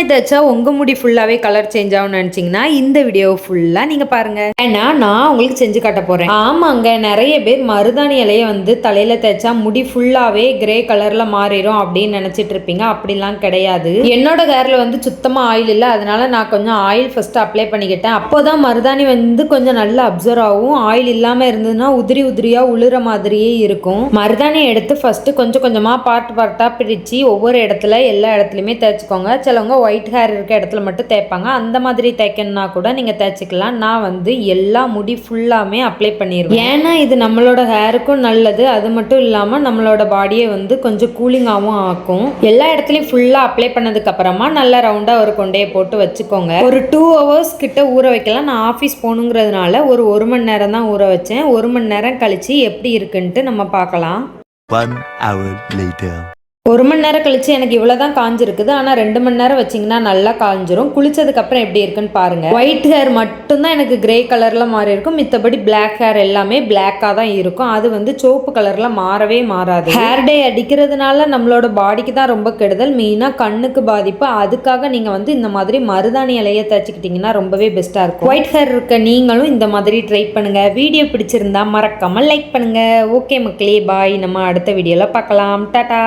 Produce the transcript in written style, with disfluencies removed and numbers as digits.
மருதாணி தேய்ச்சா உங்கள் முடி ஃபுல்லாகவே கலர் சேஞ்ச் ஆகும்னு நினச்சிங்கன்னா இந்த வீடியோ ஃபுல்லாக நீங்கள் பாருங்கள். ஏன்னா நான் உங்களுக்கு செஞ்சு காட்ட போகிறேன். ஆமாங்க, நிறைய பேர் மருதாணி இலையை வந்து தலையில் தேய்ச்சா முடி ஃபுல்லாகவே கிரே கலரில் மாறிடும் அப்படின்னு நினச்சிட்டு இருப்பீங்க. அப்படிலாம் கிடையாது. என்னோட ஹேரில் வந்து சுத்தமாக ஆயில் இல்லை, அதனால நான் கொஞ்சம் ஆயில் ஃபஸ்ட்டு அப்ளை பண்ணிக்கிட்டேன். அப்போ தான் மருதாணி வந்து கொஞ்சம் நல்லா அப்சர்வ் ஆகும். ஆயில் இல்லாமல் இருந்ததுன்னா உதிரி உதிரியாக உளுற மாதிரியே இருக்கும். மருதாணி எடுத்து ஃபஸ்ட்டு கொஞ்சம் கொஞ்சமாக பார்ட்டாக பிரித்து ஒவ்வொரு இடத்துல எல்லா இடத்துலையுமே தேய்ச்சிக்கோங்க. சிலவங்க ஒயிட் ஹேர் இருக்க இடத்துல மட்டும் தேய்ப்பாங்க. அந்த மாதிரி தேய்க்கணும்னா கூட நீங்கள் தேய்ச்சிக்கலாம். நான் வந்து எல்லா முடி ஃபுல்லாமே அப்ளை பண்ணிடுவேன். ஏன்னா இது நம்மளோட ஹேருக்கும் நல்லது. அது மட்டும் இல்லாமல் நம்மளோட பாடியை வந்து கொஞ்சம் கூலிங்காகவும் ஆக்கும். எல்லா இடத்துலையும் ஃபுல்லாக அப்ளை பண்ணதுக்கு அப்புறமா நல்லா ரவுண்டாக ஒரு கொண்டையை போட்டு வச்சுக்கோங்க. ஒரு 2 hours கிட்ட ஊற வைக்கலாம். நான் ஆஃபீஸ் போகணுங்கிறதுனால ஒரு 1 மணி நேரம் தான் ஊற வச்சேன். 1 மணி நேரம் கழிச்சு எப்படி இருக்குன்ட்டு நம்ம பார்க்கலாம். 1 hour later. 1 மணி நேரம் கழிச்சு எனக்கு இவ்வளோதான் காஞ்சிருக்குது. ஆனால் 2 மணி நேரம் வச்சிங்கன்னா நல்லா காஞ்சிரும். குளிச்சதுக்கப்புறம் எப்படி இருக்குன்னு பாருங்கள். ஒயிட் ஹேர் மட்டும்தான் எனக்கு கிரே கலரில் மாறி இருக்கும். மித்தபடி பிளாக் ஹேர் எல்லாமே பிளாக்காக தான் இருக்கும். அது வந்து சிவப்பு கலரில் மாறவே மாறாது. ஹேர் டே அடிக்கிறதுனால நம்மளோட பாடிக்கு தான் ரொம்ப கெடுதல். மெயினாக கண்ணுக்கு பாதிப்பு. அதுக்காக நீங்கள் வந்து இந்த மாதிரி மருதாணி இலையை தேய்ச்சிக்கிட்டிங்கன்னா ரொம்பவே பெஸ்ட்டாக இருக்கும். ஒயிட் ஹேர் இருக்க நீங்களும் இந்த மாதிரி ட்ரை பண்ணுங்கள். வீடியோ பிடிச்சிருந்தா மறக்காமல் லைக் பண்ணுங்கள். ஓகே மக்களே, பாய். நம்ம அடுத்த வீடியோவில் பார்க்கலாம். டாடா.